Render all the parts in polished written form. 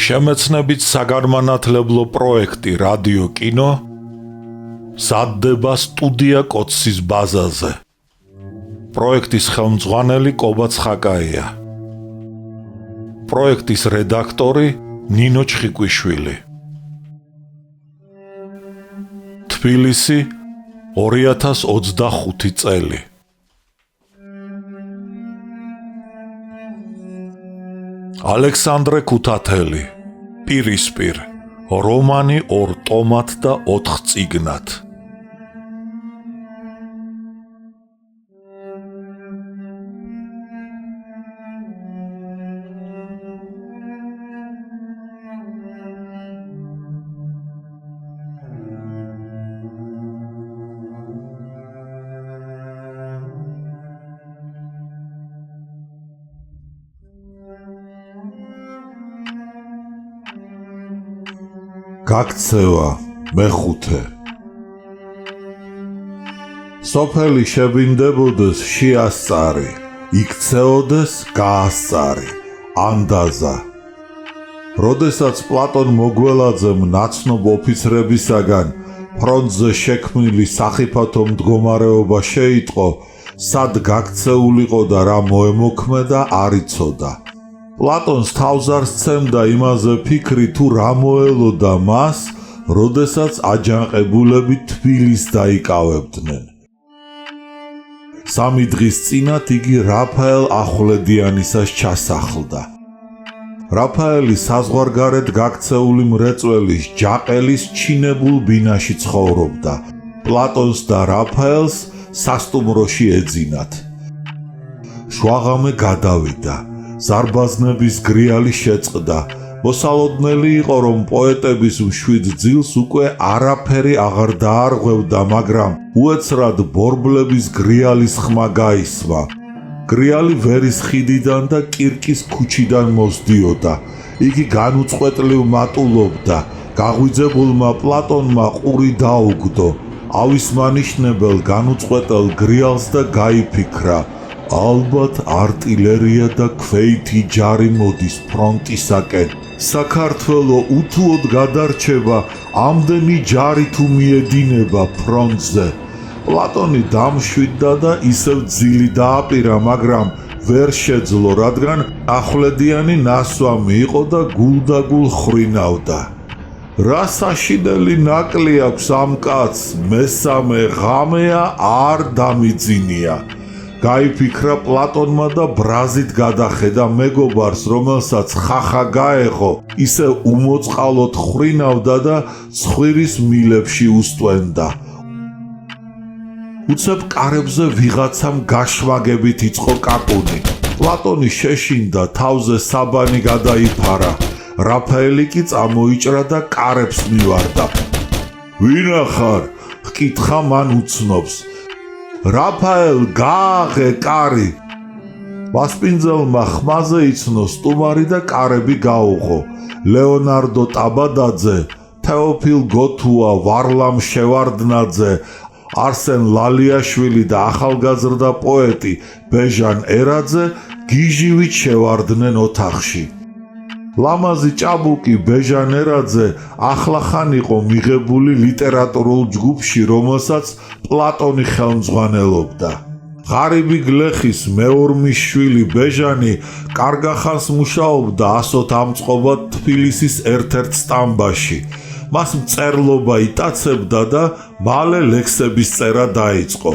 შემეცნებით საგანმანათლებლო პროექტი რადიო კინო სადდება სტუდია კოცის ბაზაზე. პროექტის ხელმძღვანელი კობა ცხაკაია. პროექტის რედაქტორი ნინო ჩხიკვიშვილი. თბილისი 2025 წელი. ალექსანდრე ქუთათელი, პირისპირ, რომანი 2 ტომად და 4 წიგნად. გაქცევა მეხუთე. სოფელი შებინდებოდეს შეასწარი, იქცეოდეს გაასწარი, ანდაზა. როდესაც პლატონ მოგველაძემ ნაცნობ ოფიცრებისაგან ფრონტზე შექმნილი სახიფათო მდგომარეობა შეიტყო, სად გაქცეულიყო და რა მოემოქმედა არ იცოდა. პლატონს თავს არ სცემდა იმაზე ფიქრი თუ რა მოელოდა მას, როდესაც აჯანყებულები თბილისს დაიკავებდნენ. 3 დღის წინათ იგი რაფაელ ახვლედიანისას ჩასახლდა. რაფაელი საზღვარგარეთ გაქცეული მრეწველის ჯაყელის ჩინებულ ბინაში ცხოვრობდა. პლატონს და რაფაელს სასტუმროში ეძინათ. შვაღამე გადავიდა. ზარბაზნების გრიალი შეწყდა. მოსალოდნელი იყო, რომ პოეტების მშვიდ ძილს უკვე არაფერი აღარ დაარღვევდა, მაგრამ უეცრად ბორბლების გრიალის ხმა გაისმა. გრიალი ვერის ხიდიდან და კირკის ქუჩიდან მოსდიოდა. იგი განუწყვეტლივ მატულობდა. გაღვიძებულმა პლატონმა ყური დაუგდო. ავისმანიშნებელ განუწყვეტელ გრიალს და გაიფიქრა, ალბათ არტილერია და ქვეითი ჯარი მოდის ფრონტისაკენ. საქართველო უთუოდ გადარჩება, ამდენი ჯარი თუ მიედინება ფრონტზე. პლატონი დამშვიდდა და ისევ ძილი დააპირა, მაგრამ ვერ შეძლო, რადგან ახვლედიანი ნასვამი იყო და გულდაგულ ხრინავდა. რა საშინელი ნაკლი აქვს ამ კაცს, მესამე ღამეა არ დამიძინია. გაიფიქრა პლატონმა და ბრაზით გადახედა მეგობარს, რომელსაც ხახა გაეღო, ისე უმოწყალოდ ხრინავდა და ცხვირის მილებში უსტვენდა. უცებ კარებზე ვიღაცამ გაშვაგებით იწყო კაკუნი. პლატონი შეშინდა, თავზე საბანი გადაიფარა. რაფაელი კი წამოიჭრა და კარებს მივარდა. ვინა ხარ? ჰკითხა მან უცნობს. რაფაელ, გააღე კარი. მასპინძელმა ხმაზე იცნო სტუმარი და კარები გაუღო. ლეონარდო ტაბადაძე, თეოფილ გოთუა, ვარლამ შევარდნაძე, არსენ ლალიაშვილი და ახალგაზრდა პოეტი ბეჟან ერაძე გიჟივით შევარდნენ ოთახში. ლამაზი ჭაბუკი ბეჟან ერაძე ახლახან იყო მიღებული ლიტერატურულ ჯგუფში, რომელსაც პლატონი ხელმძღვანელობდა. ღარიბი გლეხის მეორმის შვილი ბეჟანი კარგახანს მუშაობდა ასოთამწყობად თბილისის ერთ-ერთ სტამბაში. მას მწერლობა იტაცებდა და მალე ლექსების წერა დაიწყო.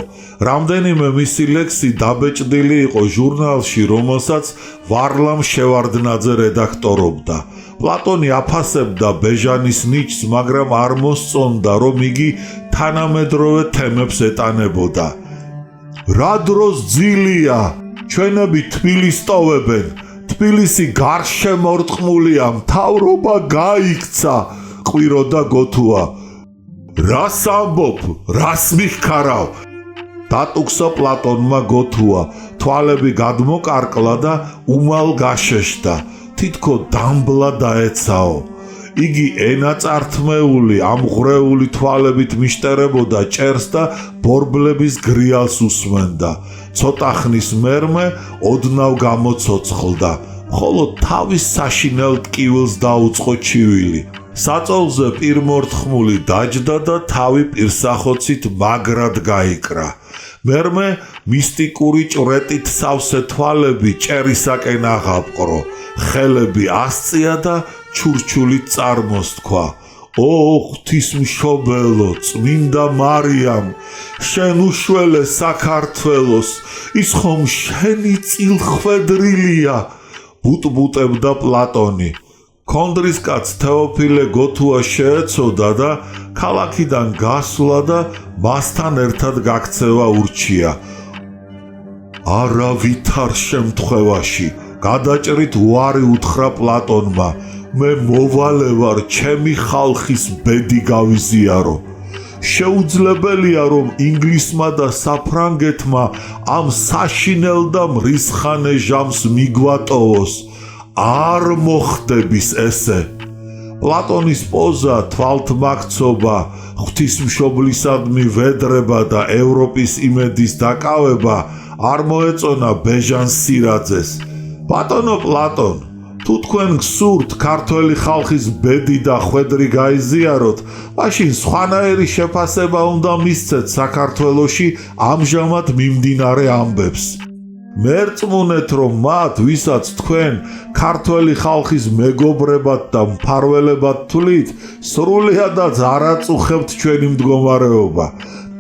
რამდენიმე მისი ლექსი დაბეჭდილი იყო ჟურნალში, რომელსაც ვარლამ შევარდნაძე რედაქტორობდა. პლატონი აფასებდა ბეჟანის ნიჭს, მაგრამ არ მოსწონდა, რომ იგი თანამედროვე თემებს ეტანებოდა. რა დროს ძილია? ჩვენები თბილისს ტოვებენ. თბილისი გარშემორტყმულია, მთავრობა გაიქცა. ყვიროდა გოთუა. რას ამბობ? რას მიხქარავ? დატუქსა პლატონმა გოთუა. თვალები გადმოკარკლა და უმალ გაშეშდა. თითქო დამბლა დაეცაო. იგი ენაწართმეული, ამღვრეული თვალებით მიშტერებოდა ჭერს და ბორბლების გრიალს უსმენდა. ცოტა ხნის მერმე ოდნავ გამოცოცხლდა. ხოლო თავის საშინელ ტკივილს დაუწყო ჩივილი. საწოლზე პირმორთხმული დაჯდა და თავი პირსახოცით მაგრად გაიკრა. მერმე მისტიკური ჭვრეტით სავსე თვალები ჭერისაკენ აღაპყრო, ხელები ასწია და ჩურჩულით წარმოსთქვა. ო ღვთისმშობელო, წმინდა მარიამ, შენ უშველე საქართველოს, ის ხომ შენი წილხვედრილია, ბუტბუტებდა პლატონი. კონდრისკაც თეოფილე გოთუა შეეცოდა და ქალაქიდან გასვლა და მასთან ერთად გაქცევა ურჩია. არავითარ შემთხვევაში გადაჭრით უარი უთხრა პლატონმა, მე მოვალე ვარ ჩემი ხალხის ბედი გავიზიარო. შეუძლებელია რომ ინგლისმა და საფრანგეთმა ამ საშინელ და მრისხანე ჟამს მიგვატოვოს. არ მოხდების ესე. პლატონის პოზა, თვალთმაქცობა, ღვთისმშობლისადმი ვედრება და ევროპის იმედის დაკავება არ მოეწონა ბეჟან სირაძეს. ბატონო პლატონ, თუ თქვენ გსურთ ქართველი ხალხის ბედი და ხვედრი გაიზიაროთ, მაშინ სხვანაირი შეფასება უნდა მისცეთ საქართველოში ამჟამად მიმდინარე ამბებს. მერწმუნეთ რომ მათ, ვისაც თქვენ ქართველი ხალხის მეგობრებად და მფარველებად თვლით, სრულიადაც არ აწუხებთ ჩვენი მდგომარეობა.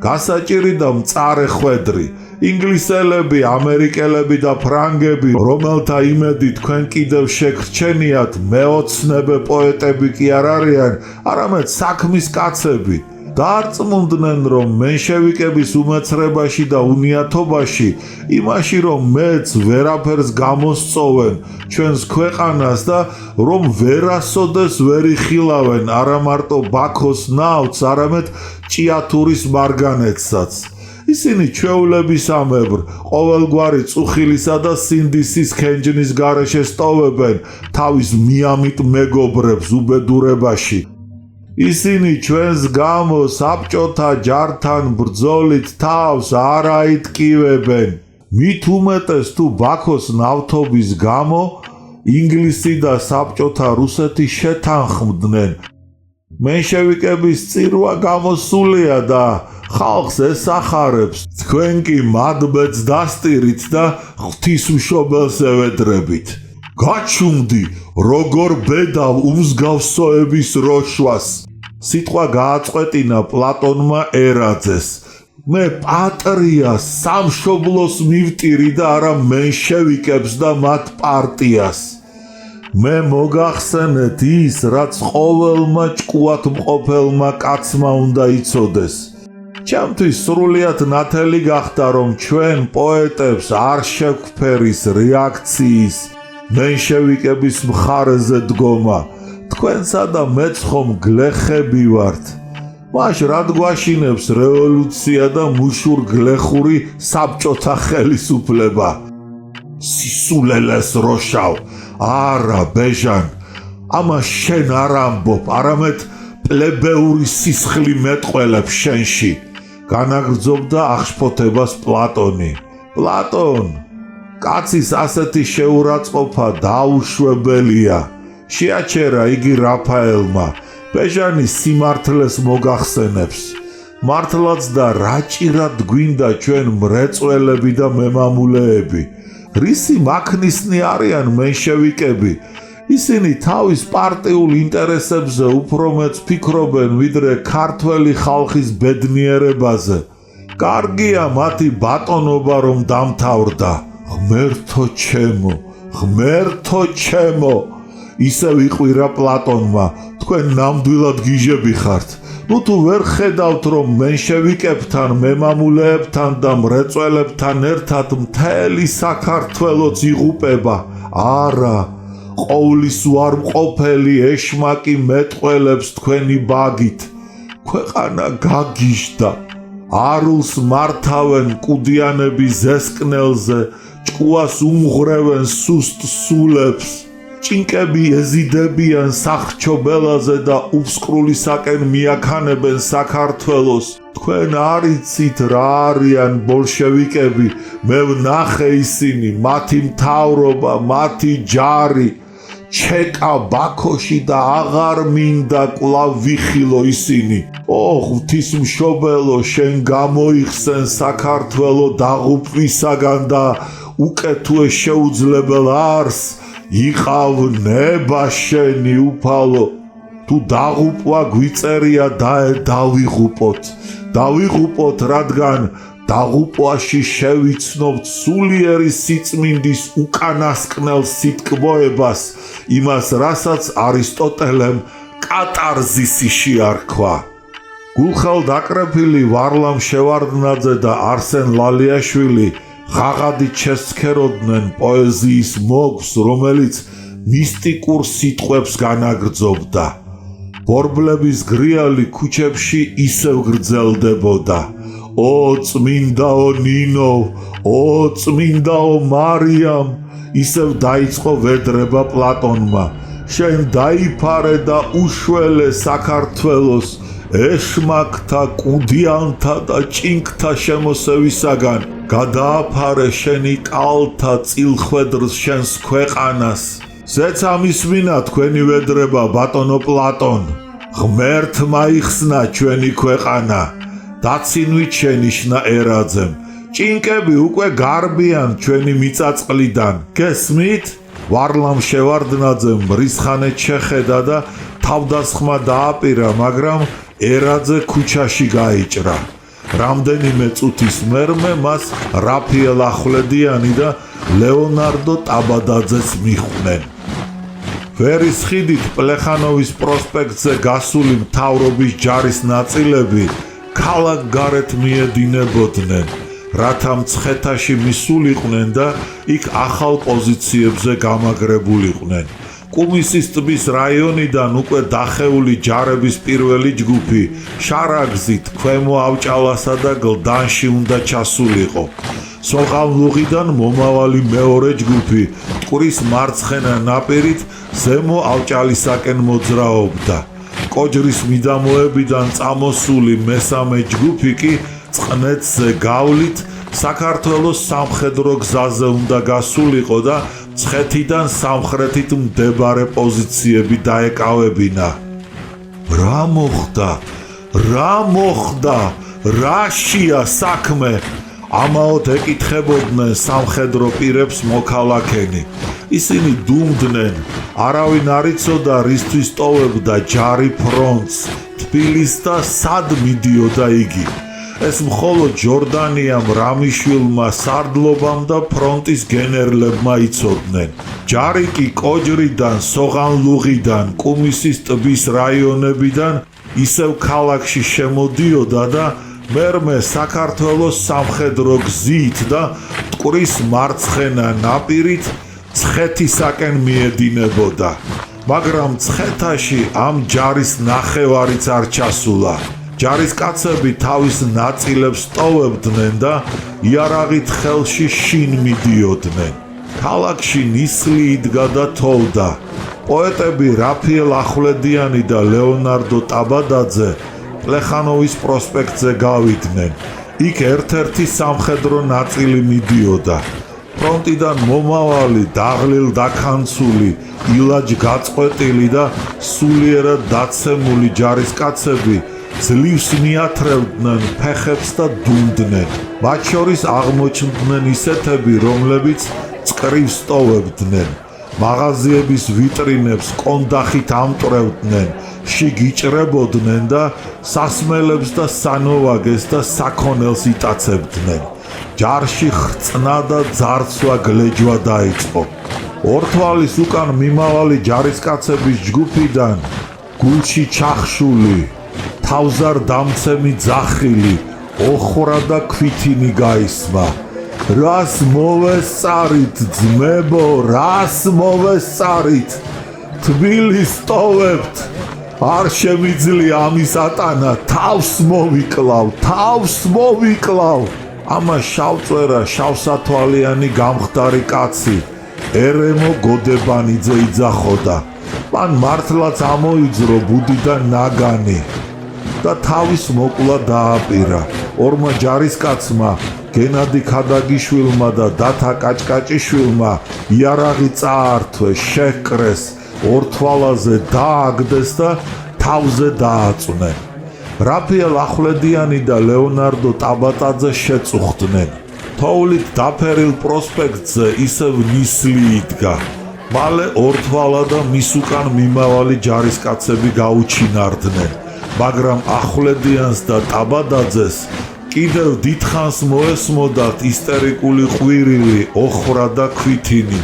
გასაჭირი და მწარე ხვედრი, ინგლისელები, ამერიკელები და ფრანგები, რომელთა იმედი თქვენ კიდევ შეგრჩენიათ, მეოცნებე პოეტები კი არ არიან, არამედ საქმის კაცები. დარწმუნდნენ რომ მენშევიკების უმეცრებაში და უნიათობაში, იმაში რომ მეც ვერაფერს გამოსწოვენ ჩვენს ქვეყანას და რომ ვერასოდეს ვერ იხილავენ არა მარტო ბაქოს ნავთს, არამედ ჭიათურის მარგანეცსაც. ისინი ჩვეულებისამებრ ყოველგვარი წუხილისა და სინდისის ქენჯნის გარეშე სტოვებენ თავის მიამიტ მეგობრებს უბედურებაში. ისინი ჩვენს გამო საბჭოთა ჯართან ბრძოლით თავს არ აიტკივებენ. მით უმეტეს თუ ბაქოს ნავთობის გამო ინგლისი და საბჭოთა რუსეთი შეთანხმდნენ. მენშევიკების წირვა გამოსულია და ხალხს ესახარებს. თქვენ კი მადბედს დასტირით და ღვთისმშობელს ევედრებით. გაჩუმდი, როგორ ბედავ უმსგავსოების როშვას. სიტყვა გააწყვეტინა პლატონმა ერაძეს. მე პატრიას, სამშობლოს მივტირი და არა მენშევიკებს და მათ პარტიას. მე მოგახსენეთ ის, რაც ყოველმა ჭკუათ მყოფელმა კაცმა უნდა იცოდეს. ჩემთვის სრულიად ნათელი გახდა რომ ჩვენ პოეტებს არ შეგვფერის რეაქციის მენშევიკების მხარეზე დგომა. თქვენსა და მეც ხომ გლეხები ვართ. მაშ რად გვაშინებს რევოლუცია და მუშურ-გლეხური საბჭოთა ხელისუფლება? სისულელეს როშავ, არა ბეჟან, ამას შენ არ ამბობ, არამედ პლებეური სისხლი მეტყველებს შენში. განაგრძობდა აღშფოთებას პლატონი. პლატონ, კაცის ასეთი შეურაცხყოფა დაუშვებელია. შეაჩერა იგი რაფაელმა, ბეჟანის სიმართლეს მოგახსენებს. მართლაც და რაჭირად გვინდა ჩვენ მრეწველები და მემამულეები. რისი მაქნისნი არიან მენშევიკები. ისინი თავის პარტიულ ინტერესებზე უფრო მეც ფიქრობენ, ვიდრე ქართველი ხალხის ბედნიერებაზე. კარგია მათი ბატონობა რომ დამთავრდა. ღმერთო ჩემო, ღმერთო ჩემო, ისევ იყვირა პლატონმა, თქვენ ნამდვილად გიჟები ხართ. ნუ თუ ვერ ხედავთ რომ მენშევიკებთან, მემამულეებთან და მრეწველებთან ერთად მთელი საქართველოც იღუპება? არა, ყოვლის უარმყოფელი ეშმაკი მეტყველებს თქვენი ბაგით. ქვეყანა გაგიჟდა. არულს მართავენ კუდიანების ზესკნელზე, ჭკუას უმღრევენ სუსტ სულებს. ჭინკები ეზიდებიან სახრჩობელაზე და უფსკრულისაკენ მიაქანებენ საქართველოს. თქვენ არ იცით რა არიან ბოლშევიკები, მე ვნახე ისინი, მათი მთავრობა, მათი ჯარი. ჩეკა ბაქოში და აღარ მინდა კვლავ ვიხილო ისინი. ღვთისმშობელო, შენ გამოიხსენ საქართველო დაღუპვისაგან და უკეთუე შეუძლებელ არს იყავ ნება შენი უფალო. თუ დაღუპვა გვიწერია დავიღუპოთ, რადგან დაღუპვაში შევიცნობთ სულიერი სიწმინდის უკანასკნელ სიტკბოებას, იმას, რასაც არისტოტელემ კატარზისი შეარქვა. გულხელ დაკრეფილი ვარლამ შევარდნაძე და არსენ ლალიაშვილი ღაღადით შესცქეროდნენ პოეზიის მოგს, რომელიც მისტიკურ სიტყვებს განაგრძობდა. ბორბლების გრიალი ქუჩებში ისევ გრძელდებოდა. წმინდაო ნინო, წმინდაო მარიამ, ისევ დაიწყო ვედრება პლატონმა. შენ დაიფარე და უშველე საქართველოს ეშმაკთა, კუდიანთა და ჭინკთა შემოსევისაგან. გადააფარე შენი კალთა წილხვედრს შენს ქვეყანას. ზეცა მისმინა თქვენი ვედრება, ბატონო პლატონ. ღმერთმა იხსნა ჩვენი ქვეყანა. დაცინვით შენიშნა ერაძემ. ჭინკები უკვე გარბიან ჩვენი მიწაწყლიდან. გესმით? ვარლამ შევარდნაძემ რისხანეთ შეხედა და თავდასხმა დააპირა, მაგრამ ერაძე ქუჩაში გაიჭრა. რამდენიმე წუთის მერმე მას რაფიელ ახვლედიანი და ლეონარდო ტაბადაძეს მიხვდნენ. ვერის ხიდით პლეხანოვის პროსპექტზე გასული მთავრობის ჯარის ნაწილები ქალაქ გარეთ მიედინებოდნენ, რათა მცხეთაში მისულიყვნენ და იქ ახალ პოზიციებზე გამაგრებულიყვნენ. კუმისის ტბის რაიონიდან უკვე დახეული ჯარების პირველი ჯგუფი შარაგზით ქვემო ავჭალასა და გლდანში უნდა ჩასულიყო. სოღალუღიდან მომავალი მეორე ჯგუფი მტკვრის მარცხენა ნაპირით ზემო ავჭალისაკენ მოძრაობდა. კოჯრის მიდამოებიდან წამოსული მესამე ჯგუფი კი წყნეთზე გავლით საქართველოს სამხედრო გზაზე უნდა გასულიყო და მცხეთიდან სამხრეთით მდებარე პოზიციები დაეკავებინა. რა მოხდა? რაშია საქმე? ამაოდ ეკითხებოდნენ სამხედრო პირებს მოქალაქენი. ისინი დუმდნენ, არავინ არ იცოდა რისთვის ტოვებდა ჯარი ფრონტს, თბილისს და სად მიდიოდა იგი. ეს მხოლოდ ჯორდანიამ, რამიშვილმა, სარდლობამ და ფრონტის გენერლებმა იცოდნენ. ჯარი კი კოჯრიდან, სოღანლუღიდან, კუმისის ტბის რაიონებიდან ისევ ქალაქში შემოდიოდა და მერმე საქართველოს სამხედრო გზით და მტკვრის მარცხენა ნაპირით მცხეთისაკენ მიედინებოდა. მაგრამ მცხეთაში ამ ჯარის ნახევარიც არ ჩასულა. ჯარისკაცები თავის ნაწილებს ტოვებდნენ და იარაღით ხელში შინ მიდიოდნენ. ქალაქში ნისლი იდგა და თოვდა. პოეტები რაფიელ ახვლედიანი და ლეონარდო ტაბადაძე პლეხანოვის პროსპექტზე გავიდნენ. იქ ერთ-ერთი სამხედრო ნაწილი მიდიოდა. ფრონტიდან მომავალი, დაღლილ დაქანცული, ილაჯ გაწყვეტილი და სულიერად დაცემული ჯარისკაცები ძლივს მიათრევდნენ ფეხებს და დუმდნენ. მათ შორის აღმოჩნდნენ ისეთები, რომლებიც წკრივს ტოვებდნენ. მაღაზიების ვიტრინებს კონდახით ამტვრევდნენ, შიგ იჭრებოდნენ და სასმელებს და სანოვაგეს და საქონელს იტაცებდნენ. ჯარში ხრწნა და ძარცვა გლეჯვა დაიწყო. ორ თვალის უკან მიმავალი ჯარისკაცების ჯგუფიდან გულში ჩახშული, თავზარ დამცემი ძახილი, ოხრა და ქვითინი გაისმა. რას მოვესწარით, ძმებო, რას მოვესწარით? თბილისს ტოვებთ. არ შემიძლია ამის ატანა, თავს მოვიკლავ. ამას შავწვერა, შავსათვალიანი გამხდარი კაცი, ერემო გოდებანიძე იძახოდა. მან მართლაც ამოიძრო ბუდიდან ნაგანი და თავის მოკლა დააპირა. ორმა ჯარისკაცმა, გენადი ქადაგიშვილმა და დათა კაჭკაჭიშვილმა იარაღი წაართვეს, შეჰკრეს, ორთვალაზე დააგდეს და თავზე დააწვნენ. რაფიელ ახვლედიანი და ლეონარდო ტაბატაძე შეწუხდნენ. თოვლით დაფერილ პროსპექტზე ისევ ნისლი იდგა. მალე ორთვალა და მის უკან მიმავალი ჯარისკაცები გაუჩინარდნენ, მაგრამ ახვლედიანს და ტაბადაძეს კიდევ დიდხანს მოესმოდათ ისტერიკული ყვირილი, ოხრა და ქვითინი.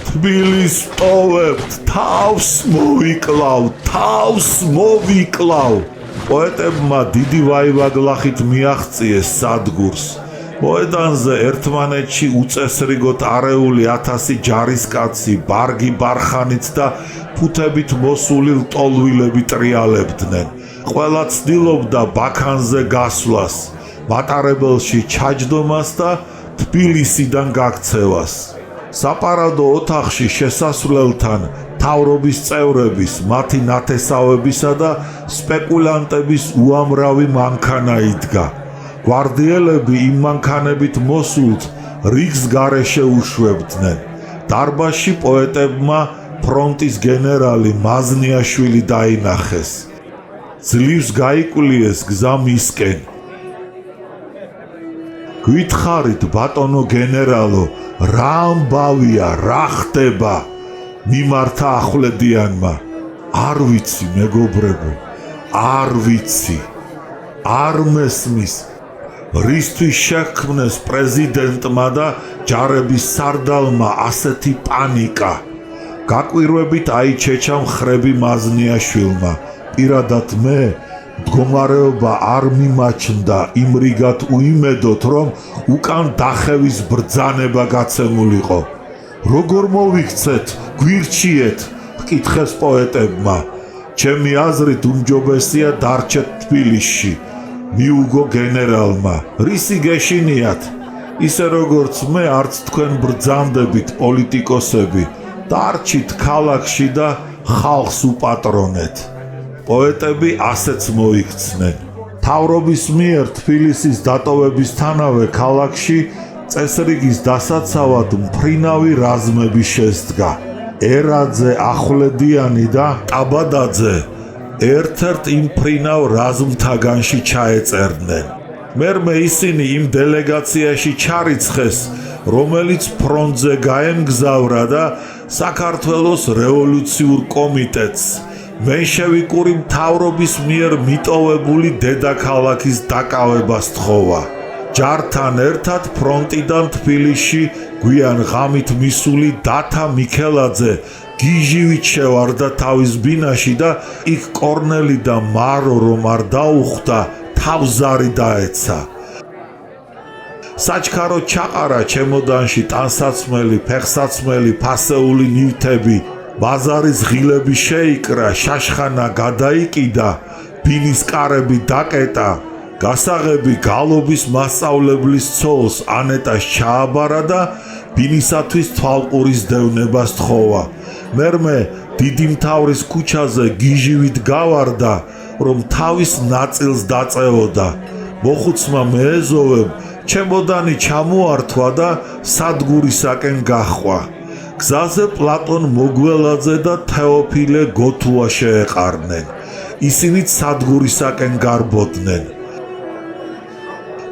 თბილის ტოვებთ, თავს მოვიკლავ, თავს მოვიკლავ. პოეტებმა დიდი ვაივაგლახით მიაღწიეს სადგურს. მოედანზე ერთმანეთში უწესრიგოდ არეული 1000 ჯარისკაცი, ბარგი ბარხანით და ფუთებით მოსული ლტოლვილები ტრიალებდნენ. ყველა ცდილობდა ბაქანზე გასვლას, მატარებელში ჩაჯდომას და თბილისიდან გაქცევას. საპარადო ოთახში შესასვლელთან მთავრობის წევრების, მათი ნათესავებისა და სპეკულანტების უამრავი მანქანა იდგა. გვარდიელები იმ მანქანებით მოსულთ რიგს გარეშე უშვებდნენ. დარბაზში პოეტებმა ფრონტის გენერალი მაზნიაშვილი დაინახეს. ძლივს გაიკულიეს გზა მისკენ. გითხარით ბატონო გენერალო, რა ამბავია, რა ხდება? მიმართა ახვლედიანმა. არ ვიცი მეგობრებო, არ ვიცი, არ მესმის. რისთვის შექმნეს პრეზიდენტმა და ჯარების სარდალმა ასეთი პანიკა? გაკვირვებით აიჩეჩა მხრები მაზნიაშვილმა. პირადად მე მდგომარეობა არ მიმაჩნდა იმრიგად უიმედოთ, რომ უკან დახევის ბრძანება გაცემულიყო. როგორ მოვიქცეთ, გვირჩიეთ? ჰკითხეს პოეტებმა. ჩემი აზრით უმჯობესია დარჩეთ თბილისში. მიუგო გენერალმა. რისი გეშინიათ? ისე როგორც მე, არც თქვენ ბრძანდებით პოლიტიკოსები. დარჩით ქალაქში და ხალხს უპატრონეთ. პოეტები ასეც მოიქცნენ. მთავრობის მიერ თბილისის დატოვებისთანავე ქალაქში წესრიგის დასაცავად მფრინავი რაზმები შესდგა. ერაძე, ახვლედიანი და ტაბადაძე ერთ-ერთ იმ მფრინავ რაზმთაგანში ჩაეწერდნენ. მერმე ისინი იმ დელეგაციაში ჩარიცხეს, რომელიც ფრონტზე გაემგზავრა და საქართველოს რევოლუციურ კომიტეტს მენშევიკური მთავრობის მიერ მიტოვებული დედაქალაქის დაკავებას თხოვა. ჯართან ერთად ფრონტიდან თბილისში გვიან ღამით მისული დათა მიქელაძე გიჟივით შევარდა თავის ბინაში და იქ კორნელი და მარო რომ არ დაუხვდა, თავზარი დაეცა. საჩქარო ჩაყარა ჩემოდანში ტანსაცმელი, ფეხსაცმელი, ფასეული ნივთები, ბაზარის ღილები შეიკრა, შაშხანა გადაიკიდა, ბინის კარები დაკეტა, გასაღები გალობის მასწავლებლის ცოლს ანეტას ჩააბარა და ბინისათვის თვალყურის დევნებას თხოვა. მერმე დიდი მთავრის ქუჩაზე გიჟივით გავარდა, რომ თავის ნაწილს დაწევოდა. მოხუცმა მეეზოვებ ჩემოდანი ჩამოართვა და სადგურისაკენ გაჰყვა. გზაზე პლატონ მოგველაძე და თეოფილე გოთუა შეეყარნენ. ისინიც სადგურისაკენ გარბოდნენ.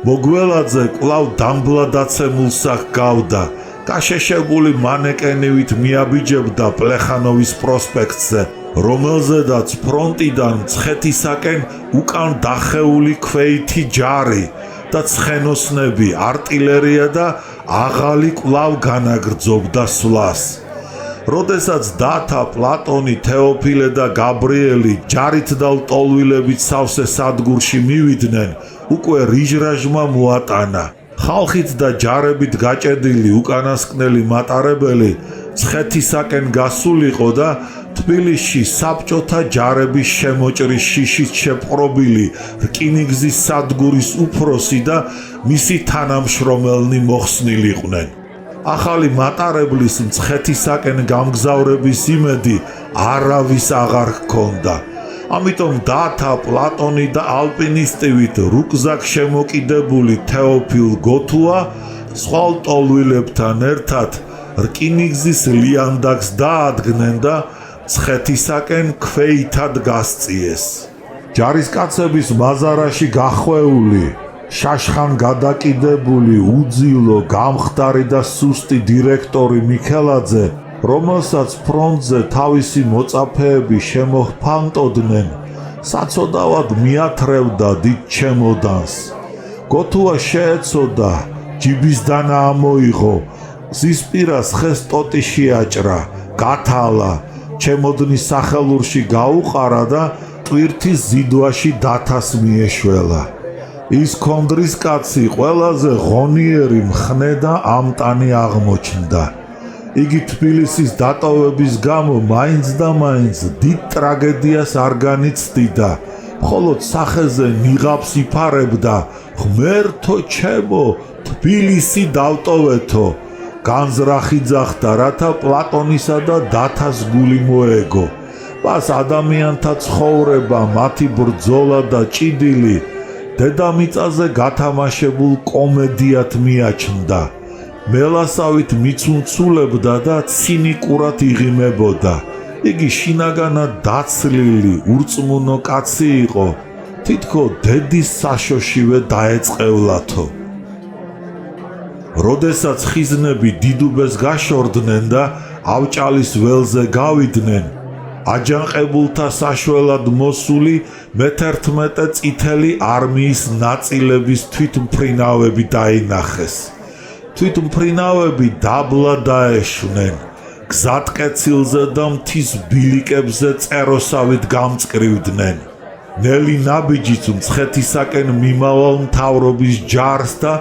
მოგველაძე კვლავ დამბლადაცემულსა ჰგავდა. გაშეშებული მანეკენივით მიაბიჯებდა პლეხანოვის პროსპექტზე, რომელზედაც ფრონტიდან მცხეთისაკენ უკან დახეული ქვეითი ჯარი და ცხენოსნები, არტილერია და აღალი კვლავ განაგრძობდა სვლას. როდესაც დათა, პლატონი, თეოფილე და გაბრიელი ჯარით და ლტოლვილებით სავსე სადგურში მივიდნენ, უკვე რიჟრაჟმა მოატანა. ხალხით და ჯარებით გაჭედილი უკანასკნელი მატარებელი მცხეთისაკენ გასულიყო და თბილისში საბჭოთა ჯარების შემოჭრის შიშით შეპყრობილი რკინიგზის სადგურის უფროსი და მისი თანამშრომელნი მოხსნილიყვნენ. ახალი მატარებლის მცხეთისაკენ გამგზავრების იმედი არავის აღარ ჰქონდა. ამიტომ დათა პლატონი და ალპინისტივით რუკზაკ შემოკიდებული თეოფილ გოთუა სხვა ლტოლვილებთან ერთად რკინიგზის ლიანდაგს დაადგნენ და მცხეთისაკენ ქვეითად გასწიეს. ჯარისკაცების მაზარაში გახვეული, შაშხან გადაკიდებული, უძილო, გამხდარი და სუსტი დირექტორი მიქელაძე, რომელსაც ფრონტზე თავისი მოწაფეები შემოჰფანტოდნენ, საცოდავად მიათრევდა დიდ ჩემოდანს. გოთუა შეეცოდა, ჯიბისდან ამოიღო, გზისპირას ხეს ტოტი შეაჭრა, გათალა, ჩემოდნის სახელურში გაუყარა და ტვირთის ზიდვაში დათას მიეშველა. ის კონდრისკაცი ყველაზე ღონიერი, მხნე და ამტანი აღმოჩნდა. იგი თბილისის დატოვების გამო მაინც და მაინც დიდ ტრაგედიას არ განიცდიდა, მხოლოდ სახეზე ნიღაბს იფარებდა, ღმერთო ჩემო, თბილისი დავტოვეთო. განზრახი ძახდა, რათა პლატონისა და დათას გული მოეგო. მას ადამიანთა ცხოვრება, მათი ბრძოლა და ჭიდილი დედამიწაზე გათამაშებულ კომედიად მიაჩნდა. მელასავით მიცუნცულებდა და ცინიკურად იღიმებოდა. იგი შინაგანად დაცლილი, ურწმუნო კაცი იყო, თითქო დედის საშოშივე დაეწყევლათო. როდესაც ხიზნები დიდუბეს გაშორდნენ და ავჭალის ველზე გავიდნენ, აჯანყებულთა საშველად მოსული მე-11 წითელი არმიის ნაწილების თვითმფრინავები დაინახეს. თვითმფრინავები დაბლა დაეშვნენ, გზატკეცილზე და მთის ბილიკებზე წეროსავით გამწკრივდნენ. ნელი ნაბიჯით მცხეთისაკენ მიმავალ მთავრობის ჯარს და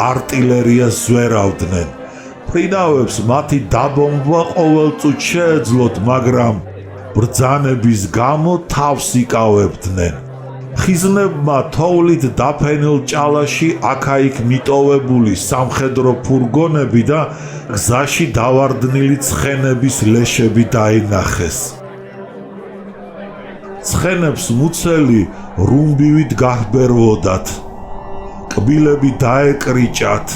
არტილერიას ზვერავდნენ. ფრინავებს მათი დაბომბვა ყოველწუთ შეეძლოთ, მაგრამ ბრძანების გამო თავს იკავებდნენ. ხიზნებმა თოვლით დაფენილ ჭალაში აქა-იქ მიტოვებული სამხედრო ფურგონები და გზაში დავარდნილი ცხენების ლეშები დაინახეს. ცხენებს მუცელი რუმბივით გაჰბერვოდათ. კბილები დაეკრიჭათ,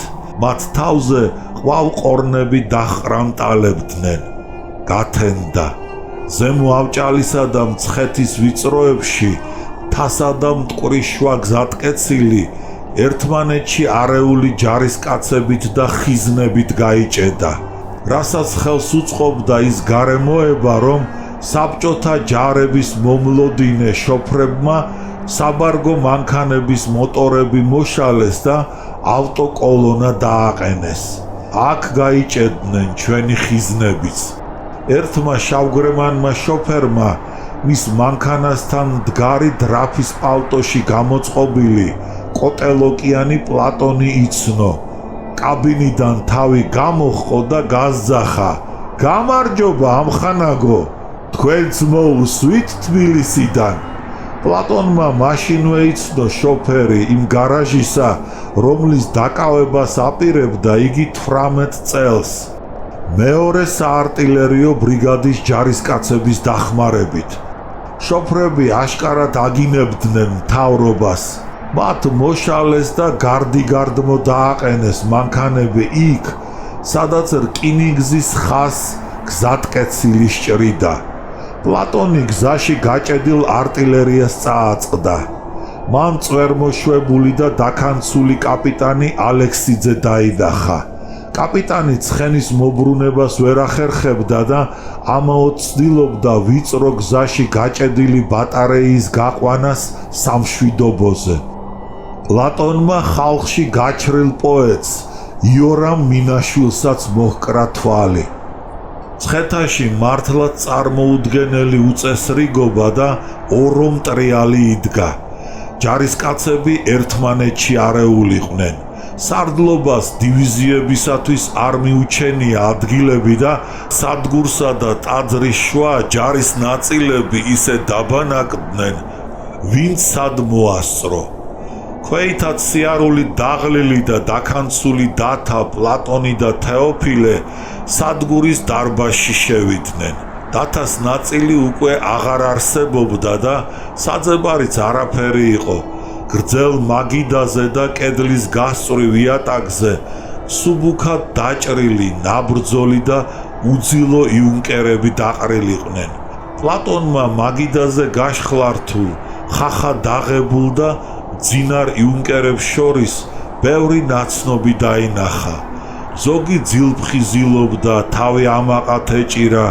მათ თავზე ყვავყორნები დაჰყრამტალებდნენ. გათენდა. ზემო ავჭალისა და მცხეთის ვიწროებში თასა და მტკვრის შუა გზატკეცილი ერთმანეთში არეული ჯარისკაცებით და ხიზნებით გაიჭედა, რასაც ხელს უწყობდა ის გარემოება, რომ საბჭოთა ჯარების მომლოდინე შოფრებმა საბარგო მანქანების მოტორები მოშალეს და ავტოკოლონა დააყენეს. აქ გაიჭედნენ ჩვენი ხიზნებიც. ერთმა შავგრემანმა შოფერმა მის მანქანასთან მდგარი დრაფის პალტოში გამოწყობილი კოტელოკიანი პლატონი იცნო. კაბინიდან თავი გამოჰყო და გასძახა. გამარჯობა ამხანაგო, თქვენც მოусვით თბილისიდან. პლატონმა მაშინვე იცნო შოფერი იმ გარაჟისა, რომლის დაკავებას აპირებდა იგი 18 წელს. მეორე საარტილერიო ბრიგადის ჯარისკაცების დახმარებით. შოფრები აშკარად აგინებდნენ მთავრობას. მათ მოშალეს და გარდიგარდმო დააყენეს მანქანები იქ, სადაც რკინიგზის ხაზს გზატკეცილი სჭრიდა. პლატონი გზაში გაჭედილ არტილერიას წააწყდა. მან წვერმოშვებული და დაქანცული კაპიტანი ალექსიძე დაინახა. კაპიტანი ცხენის მობრუნებას ვერ ახერხებდა და ამაოდ ცდილობდა ვიწრო გზაში გაჭედილი ბატარეის გაყვანას სამშვიდობოზე. პლატონმა ხალხში გაჩრილ პოეტს იორამ მინაშვილსაც მოჰკრა თვალი. მცხეთაში მართლაც წარმოუდგენელი უწესრიგობა და ორომტრიალი იდგა. ჯარისკაცები ერთმანეთში არეულიყვნენ. სარდლობას დივიზიებისათვის არ მიუჩენია ადგილები და სადგურსა და ტაძრის შუა ჯარის ნაწილები ისე დაბანაკდნენ, ვინც სად მოასწრო. ქვეითად სიარული დაღლილი და დაქანცული დათა პლატონი და თეოფილე სადგურის დარბაზში შევიდნენ. დათას ნაწილი უკვე აღარ არსებობდა და საძებარიც არაფერი იყო. გრძელ მაგიდაზე და კედლის გასწვრივ იატაკზე სუბუქად დაჭრილი ნაბრძოლი და უძილო იუნკერები დაყრილიყვნენ. პლატონმა მაგიდაზე გაშხლართულ, ხახა დაღებულ და ძინარ იუნკერებს შორის ბევრი ნაცნობი დაინახა. ზოგი ძილფხიზილობდა, თავი ამაყად ეჭირა,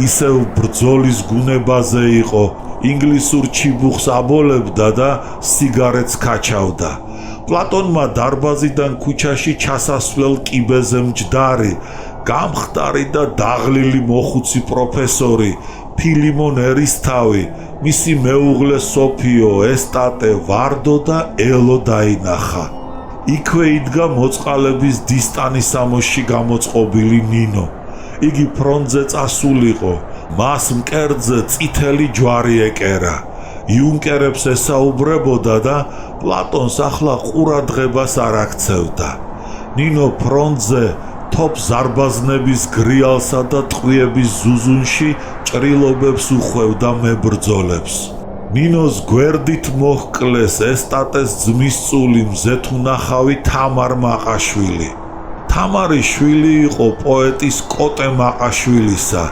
ისევ ბრძოლის გუნებაზე იყო, ინგლისურ ჩიბუხს აბოლებდა და სიგარეტს ქაჩავდა. პლატონმა დარბაზიდან ქუჩაში ჩასასვლელ კიბეზე მჯდარი, გამხდარი და დაღლილი მოხუცი პროფესორი ფილიმონ ერისთავი, მისი მეუღლე სოფიო, ესტატე, ვარდო და ელო დაინახა. იქვე იდგა მოწყალების დისტანისამოსში გამოწყობილი ნინო. იგი ფრონტზე წასულიყო, მას მკერდზე წითელი ჯვარი ეკერა. იუნკერებს ესაუბრებოდა და პლატონს ახლა ყურადღებას არ აქცევდა. ნინო ფრონტზე თოფ ზარბაზნების გრიალსა და ტყვიების ზუზუნში ჭრილობებს უხვევდა მებრძოლებს. ნინოს გვერდით მოჰკლეს ესტატეს ძმისწული მზეთუნახავი თამარ მაყაშვილი. თამარი შვილი იყო პოეტის კოტე მაყაშვილისა.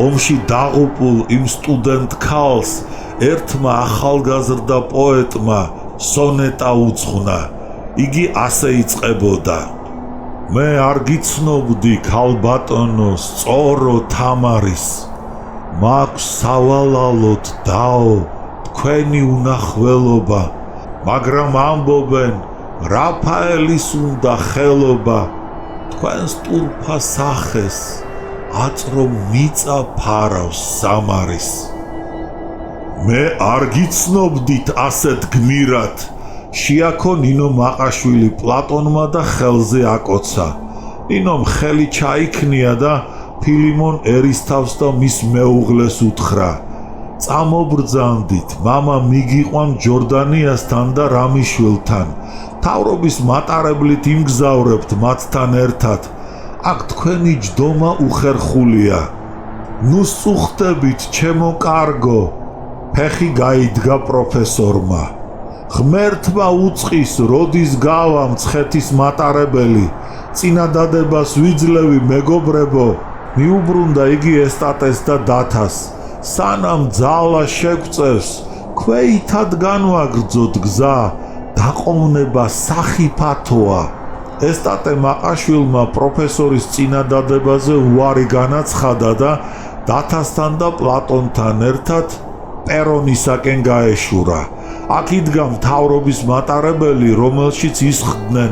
ომში დაღუპულ იმ სტუდენტ ქალს ერთმა ახალგაზრდა პოეტმა სონეტა უძღვნა. იგი ასე იწყებოდა: მე არ გიცნობდი ქალბატონო სწორო თამარის, მაქვს სავალალოდ დაო თქვენი უნახველობა, მაგრამ ამბობენ რაფაელის უნდა ხელობა, თქვენს ტურფა სახეს აწრო მიწა ფარავს სამარის. მე არ გიცნობდით ასეთ გმირად, შეაქო ნინო მაყაშვილი პლატონმა და ხელზე აკოცა. ნინომ ხელი ჩაიქნია და ფილიმონ ერისთავს და მის მეუღლეს უთხრა: წამობრძანდით, მამა მიგიყვან ჯორდანიასთან და რამიშვილთან, თავრობის მატარებლით იმგზავრებთ მათთან ერთად, აქ თქვენი ჯდომა უხერხულია. ნუ სწუხდებით, ჩემო კარგო, ფეხი გაიდგა პროფესორმა. ღმერთმა უწყის, როდის გავა მცხეთის მატარებელი, წინადადებას ვიძლევი მეგობრებო. მიუბრუნდა იგი ესტატეს და დათას. სანამ ძალა შეგვწევს, ქვეითად განვაგრძოთ გზა, დაყოვნება სახიფათოა. ესტატე მაყაშვილმა პროფესორის წინადადებაზე უარი განაცხადა და დათასთან და პლატონთან ერთად პერონისაკენ გაეშურა. აქ იდგა მთავრობის მატარებელი, რომელშიც ისხდნენ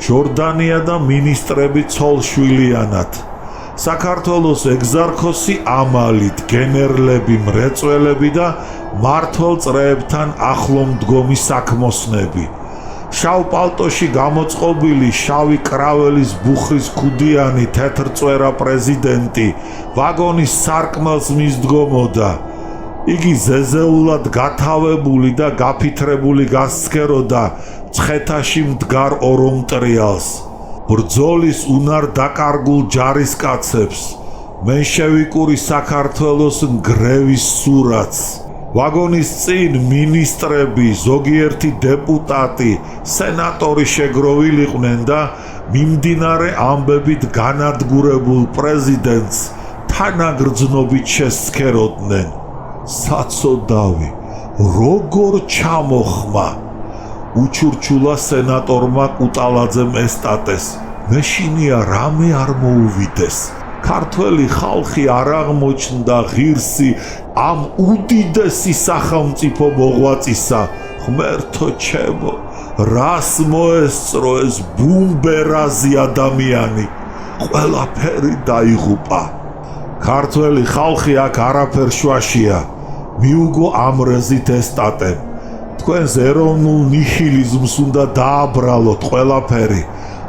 ჯორდანია და მინისტრები ცოლშვილიანად. საქართველოს ეგზარქოსი ამალით, გენერლები, მრეწველები და მმართველ წრეებთან ახლო მდგომი საქმოსნები. შავ პალტოში გამოწყობილი შავი კრაველის ბუხრის ქუდიანი თეთრწვერა პრეზიდენტი ვაგონის სარკმელს მისდგომოდა. იგი ზეზეულად გათავებული და გაფითრებული გასცქეროდა მცხეთაში მდგარ ორომტრიალს, ბრძოლის უნარ დაკარგულ ჯარისკაცებს, მენშევიკური საქართველოს ნგრევის სურათს. ვაგონის წინ მინისტრები, ზოგიერთი დეპუტატი, სენატორი შეგროვილიყვნენ და მიმდინარე ამბებით განადგურებულ პრეზიდენტს თანაგრძნობით შესცქეროდნენ. საცოდავი, როგორ ჩამოხმა! უჩურჩულა სენატორმა კუტალაძემ ესტატეს. მეშინია რამე არ მოუვიდეს. ქართველი ხალხი არ აღმოჩნდა ღირსი ამ უდიდესი სახელმწიფო მოღვაწისა. ღმერთო ჩემო, რას მოესწრო ეს ბუმბერაზი ადამიანი? ყველაფერი დაიღუპა. ქართველი ხალხი აქ არაფერ შუაშია. მიუგო ამრეზით ესტატემ. თქვენს ეროვნულ ნიჰილიზმს უნდა დააბრალოთ ყველაფერი.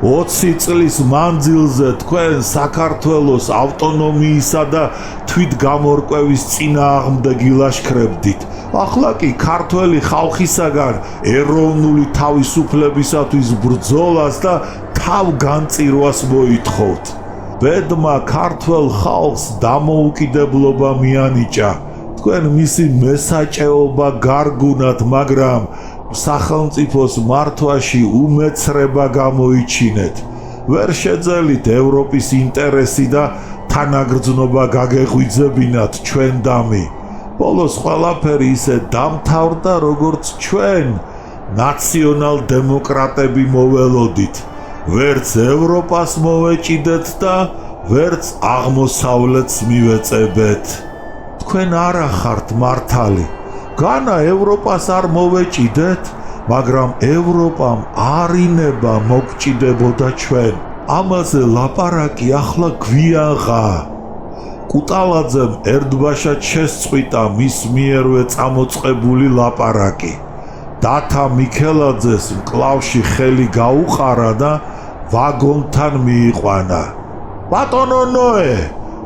20 წლის მანძილზე თქვენ საქართველოს ავტონომიისა და თვითგამორკვევის წინააღმდეგ ილაშქრებდით. ახლა კი ქართველი ხალხისაგან ეროვნული თავისუფლებისათვის ბრძოლას და თავგანწირვას მოითხოვთ. ბედმა ქართველ ხალხს დამოუკიდებლობა მიანიჭა. თქვენ მისი მესაჭეობა გარგუნათ, მაგრამ სახელმწიფოს მართვაში უმეცრება გამოიჩინეთ. ვერ შეძელით ევროპის ინტერესი და თანაგრძნობა გაგეღვიძებინათ ჩვენ დამი. ბოლოს ყველაფერი ისე დამთავრდა, როგორც ჩვენ ნაციონალ-დემოკრატები მოველოდით. ვერც ევროპას მოვეჭიდეთ და ვერც აღმოსავლეთს მივეწებეთ. თქვენ არა ხართ მართალი. განა ევროპას არ მოვეჭიდეთ, მაგრამ ევროპამ არ ინება მოგჭიდებოდა ჩვენ. ამაზე ლაპარაკი ახლა გვიანღა. კუტალაძემ ერთბაშად შესწყვიტა მის მიერვე წამოწყებული ლაპარაკი. დათა მიქელაძეს მკლავში ხელი გაუყარა და ვაგონთან მიიყვანა. ბატონო ნოე,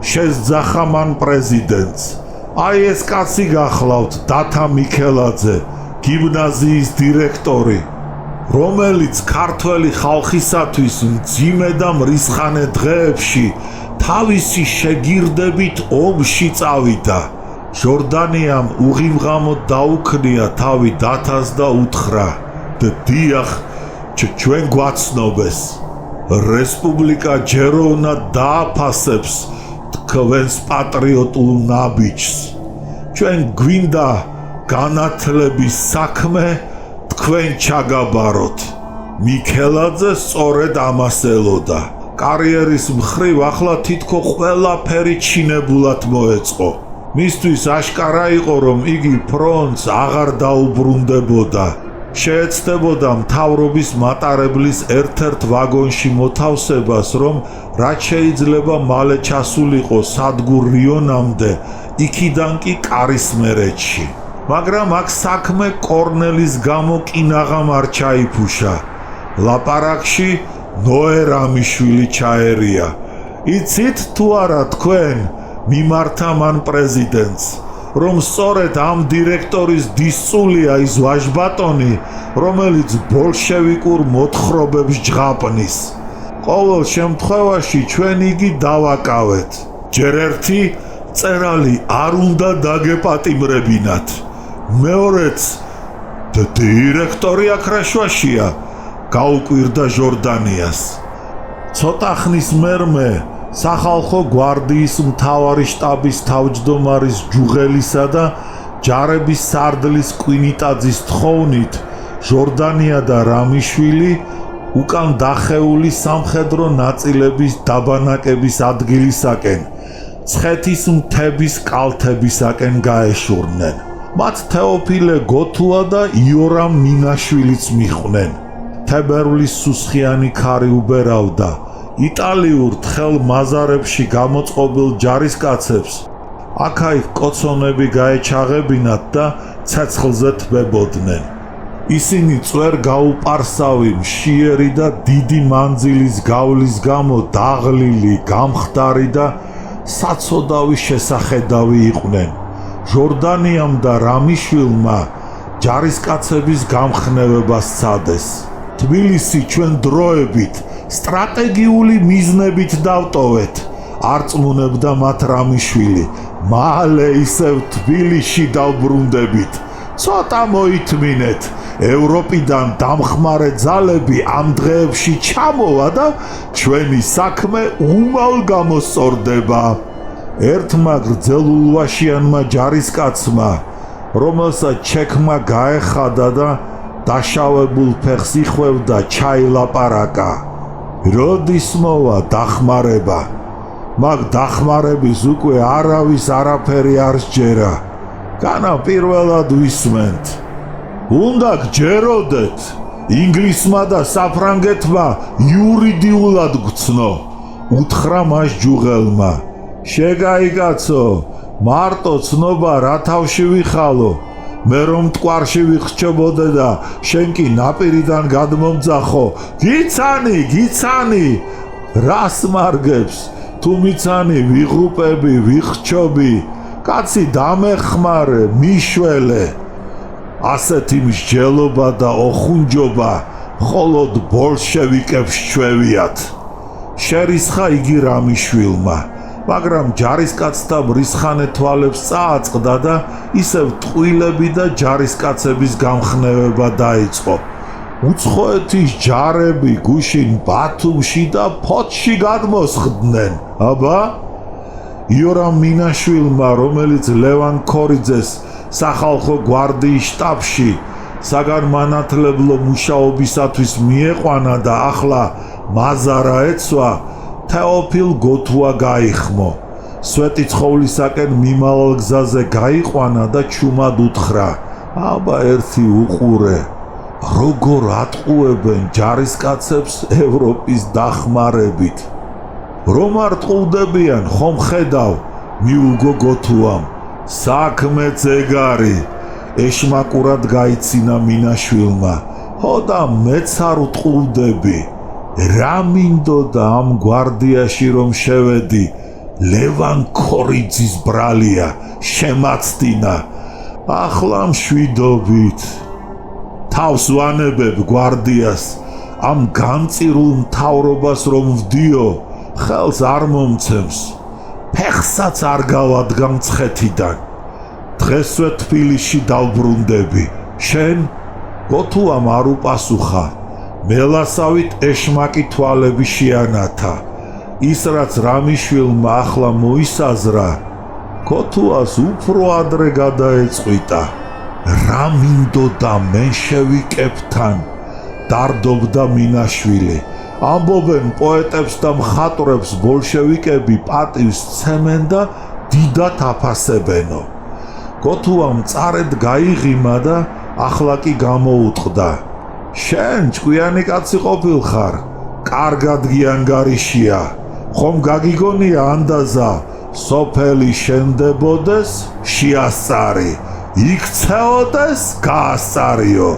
შესძახა მან პრეზიდენტს. აი ეს კაცი გახლავთ, დათა მიქელაძე, გიმნაზიის დირექტორი, რომელიც ქართველი ხალხისათვის მძიმე და მრისხანე დღეებში თავისი შეგირდებით ომში წავიდა. ჟორდანიამ უღიმღამოდ დაუქნია თავი დათას და უთხრა: დიახ, ჩვენ გვაცნობეს. რესპუბლიკა ჯერო უნდა დააფასებს თქვენს პატრიოტულ ნაბიჯს. ჩვენ გვინდა განათლების საქმე, თქვენ ჩაგაბაროთ. მიქელაძე სწორედ ამას ელოდა. კარიერის მხრივ ახლა თითქო ყველაფერი ჩინებულად მოეწყო. მისთვის აშკარა იყო, რომ იგი ფრონტს აღარ დაუბრუნდებოდა. შეეცდებოდა მთავრობის მატარებლის ერთ-ერთ ვაგონში მოთავსებას, რომ რაც შეიძლება მალე ჩასულიყო სადგურ რიონამდე, იქიდან კი კარისმერეთში. მაგრამ აქ საქმე კორნელის გამო კინაღამ არ ჩაიფუშა. ლაპარაკში ნოე რამიშვილი ჩაერია. იცით თუ არა თქვენ, მიმართა მან პრეზიდენტს, რომ სწორედ ამ დირექტორის დისწულია ის ვაჟბატონი, რომელიც ბოლშევიკურ მოთხრობებს ჯღაპნის. ყოველ შემთხვევაში ჩვენ იგი დავაკავეთ. ჯერ ერთი წერალი არ უნდა დაგეპატიმრებინათ. მეორეც დირექტორი აქრაშვაშია, გაუკვირდა ჟორდანიას. ცოტა ხნის მერმე სახალხო გვარდიის მთავარი შტაბის თავმჯდომარის ჯუღელისა და ჯარების სარდლის კვინიტაძის თხოვნით ჟორდანია და რამიშვილი უკან დახეული სამხედრო ნაწილების დაბანაკების ადგილისაკენ, ცხეთის მთების კალთებისაკენ გაეშურნენ. მათ თეოფილე გოთუა და იორამ მინაშვილიც მიხვდნენ. თებერვლის სუსხიანი ქარი უბერავდა. იტალიურ თხელ მაზარებში გამოწყობილ ჯარისკაცებს აქა-იქ კოცონები გაეჩაღებინათ და ცეცხლზე თბებოდნენ. ისინი წვერ გაუპარსავი, მშიერი და დიდი მანძილის გავლის გამო დაღლილი, გამხდარი და საცოდავი შესახედავი იყვნენ. ჟორდანიამ და რამიშვილმა ჯარისკაცების გამხნევებას სცადეს. თბილისი ჩვენ დროებით სტრატეგიული მიზნებით დავტოვეთ, არწმუნებდა მათ რამიშვილი. მალე ისევ თბილისში დავბრუნდებით. ცოტა მოითმინეთ, ევროპიდან დამხმარე ძალები ამ დღეებში ჩამოვა და ჩვენი საქმე უმალ გამოსწორდება. ერთმა გრძელულვაშიანმა ჯარისკაცმა, რომელსაც ჩექმა გაეხადა და დაშავებულ ფეხს იხვევდა, ჩაილაპარაკა. როდის მოვა დახმარება? მაგ დახმარების უკვე არავის არაფერი არ სჯერა. განა პირველად ვისმენთ. უნდა გჯეროდეთ, ინგლისმა და საფრანგეთმა იურიდიულად გცნო, უთხრა მას ჯუღელმა. შეგაიკაცო, მარტო ცნობა რა თავში ვიხალო, მე რომ მტკვარში ვიხჩებოდე და შენ კი ნაპირიდან გადმომძახო, გიცანი, რას მარგებს, თუ მიცანი ვიღრუპები, ვიხჩობი, კაცი დამეხმარე, მიშველე. ასეთი მსჯელობა და ოხუნჯობა მხოლოდ ბოლშევიკებს ჩვევიათ. შერისხა იგი რამიშვილმა, მაგრამ ჯარისკაცთა მრისხანე თვალებს წააწყდა და ისევ ტყუილები და ჯარისკაცების გამხნევება დაიწყო. უცხოეთის ჯარები გუშინ ბათუმში და ფოთში გადმოსხდნენ. აბა იორამ მინაშვილმა, რომელიც ლევან ქორიძეს სახალხო გვარდიის შტაბში საგანმანათლებლო მუშაობისათვის მieყვანა და ახლა მაზარა ეცვა, თეოფილ გოთუა გაიხმო. სვეტიცხოვლისაკენ მიმავალ გზაზე გაიყვანა და ჩუმად უთხრა, აბა ერთი უყურე, როგორ ატყუებენ ჯარისკაცებს ევროპის დახმარებით. რომ არ ტყუდებიან, ხომ ხედავ, მიუგო გოთუამ. საქმე ძეგარი, ეშმაკურად გაიცინა მინაშვილმა. ჰოდა მეც არ ვტყუდები. რა მინდოდა ამ გვარდიაში რომ შევედი, ლევან ქორიძის ბრალია, შემაცდინა. ახლა მშვიდობით. თავს ვანებებ გვარდიას, ამ განწირულ მთავრობას რომ ვდიო, ხელს არ მომცემს. ფეხსაც არ გავადგა მცხეთიდან. დღესვე თბილისში დავბრუნდები. შენ? გოთუამ არ უპასუხა. მელასავით ეშმაკი თვალები შეანათა. ის რაც რამიშვილმა ახლა მოისაზრა, გოთუას უფრო ადრე გადაეწყვიტა. რა მინდოდა მენშევიკებთან? დარდობდა მინაშვილი. ამბობენ პოეტებს და მხატვრებს ბოლშევიკები პატივს სცემენ და დიდად აფასებენო. გოთუამ წარედ გაიღიმა და ახლა კი გამოუტყდა. შენ ჭკვიანი კაცი ყოფილხარ, კარგად გიანგარიშია. ხომ გაგიგონია ანდაზა, სოფელი შენდებოდეს, შეასწარი, იქცეოდეს, გაასწარიო.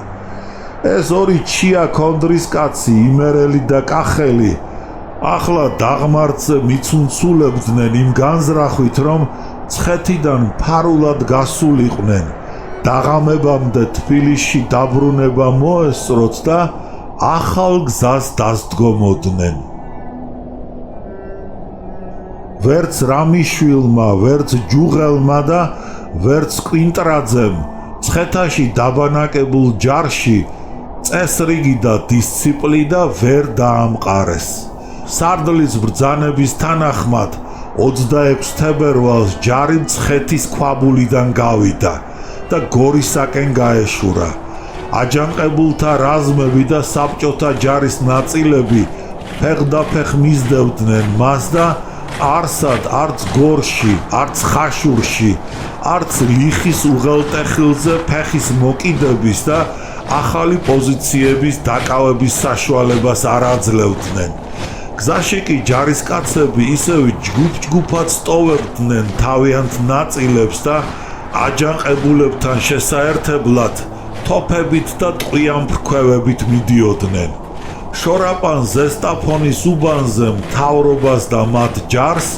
ეს ორი ჩია კონდრის კაცი, იმერელი და კახელი, ახლა დაღმართზე მიცუნცულებდნენ იმ განზრახვით, რომ მცხეთიდან ფარულად გასულიყვნენ. დაღამებამდე თბილისში დაბრუნება მოესწროთ და ახალ გზას დასდგომოდნენ. ვერც რამიშვილმა, ვერც ჯუღელმა და ვერც კვინტრაძემ მცხეთაში დაბანაკებულ ჯარში წესრიგი და დისციპლინა ვერ დაამყარეს. სარდლის ბრძანების თანახმად 26 თებერვალს ჯარი მცხეთის ქვაბულიდან გავიდა და გორისაკენ გაეშურა. აჯანყებულთა რაზმები და საბჭოთა ჯარის ნაწილები ფეხდაფეხ მისდევდნენ მას და არსად არც გორში, არც ხაშურში, არც ლიხის უღელტეხილზე ფეხის მოკიდების და ახალი პოზიციების დაკავების საშუალებას არ აძლევდნენ. გზაში კი ჯარისკაცები ისევ ჯგუფ-ჯგუფად სტოვებდნენ თავიანთ ნაწილებს და აჯანყებულებთან შესაერთებლად თოფებით და ტყვიან ფრქვევებით მიდიოდნენ. შორაპან ზესტაფონის უბანზე მთავრობას და მათ ჯარს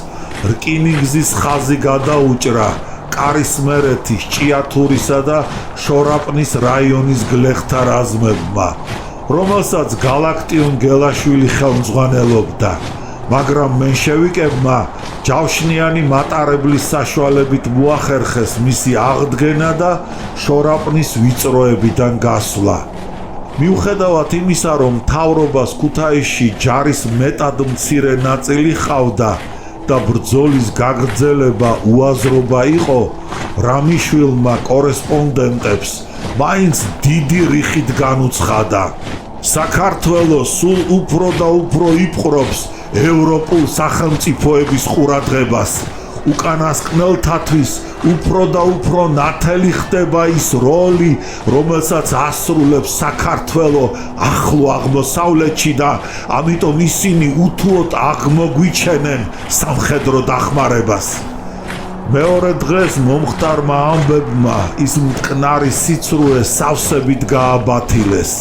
რკინიგზის ხაზი გადაუჭრა კარისმერეთის, ჭიათურისა და შორაპნის რაიონის გლეხთა რაზმებმა, რომელსაც გალაქტიონ გელაშვილი ხელმძღვანელობდა, მაგრამ მენშევიკებმა ჯავშნიანი მატარებლის საშუალებით მოახერხეს მისი აღდგენა და შორაპნის ვიწროებიდან გასვლა. მიუხედავად იმისა, რომ მთავრობას ქუთაისში ჯარის მეტად მცირე ნაწილი ჰყავდა და ბრძოლის გაგრძელება უაზრობა იყო, რამიშვილმა კორესპონდენტებს მაინც დიდი რიხით განუცხადა. საქართველოს სულ უფრო და უფრო იპყრობს ევროპულ სახელმწიფოების ყურადღებას. უკანასკნელთათვის უფრო და უფრო ნათელი ხდება ის როლი, რომელსაც ასრულებს საქართველო ახლო აღმოსავლეთში და ამიტომ ისინი უთუოდ აღმოგვიჩენენ სამხედრო დახმარებას. მეორე დღეს მომხდარმა ამბებმა ის მტკნარი სიცრუე სავსებით გააბათილეს.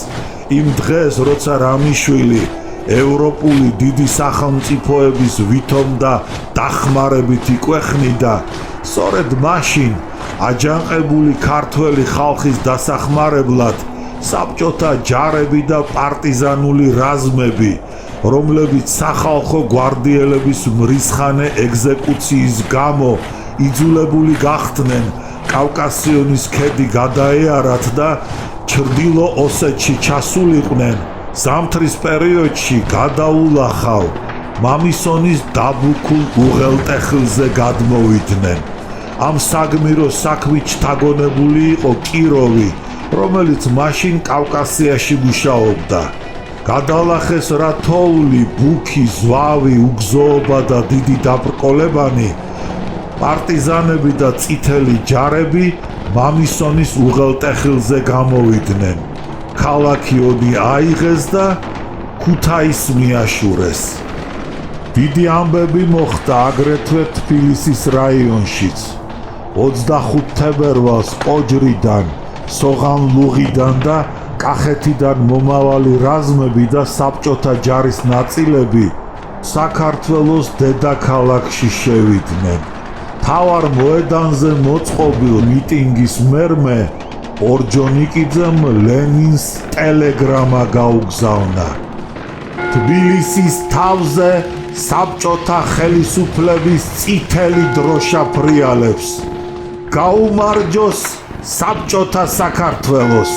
იმ დღეს, როცა რამიშვილი ევროპული დიდი სახელმწიფოების ვითომ და დახმარებით იკვეხნიდა, სწორედ მაშინ აჯანყებული ქართველი ხალხის დასახმარებლად საბჭოთა ჯარები და პარტიზანული რაზმები, რომლებიც სახალხო გვარდიელების მრისხანე ეგზეკუციის გამო იძულებული გახდნენ კავკასიონის ქედი გადაეარათ და ჩრდილო ოსეთში ჩასულიყვნენ, ზამთრის პერიოდში გადაულახავ მამისონის დაბუქულ უღელტეხილზე გადმოვიდნენ. ამ საგმირო საქმით შთაგონებული იყო კიროვი, რომელიც მაშინ კავკასიაში მუშაობდა. გადალახეს რა თოვლი, ბუქი, ზვავი, უგზოობა და დიდი დაბრკოლებანი, პარტიზანები და წითელი ჯარები მამისონის უღელტეხილზე გამოვიდნენ. ქალაქი ონი აიღეს და ქუთაისს მიაშურეს. დიდი ამბები მოხდა აგრეთვე თბილისის რაიონშიც. 25 თებერვალს კოჯრიდან, სოღანლუღიდან და კახეთიდან მომავალი რაზმები და საბჭოთა ჯარის ნაწილები საქართველოს დედაქალაქში შევიდნენ. მთავარ მოედანზე მოწყობილ მიტინგის მერმე ორჯონიკიძემ ლენინს ტელეგრამა გაუგზავნა. თბილისის თავზე საბჭოთა ხელისუფლების წითელი დროშა ფრიალებს. გაუმარჯოს საბჭოთა საქართველოს!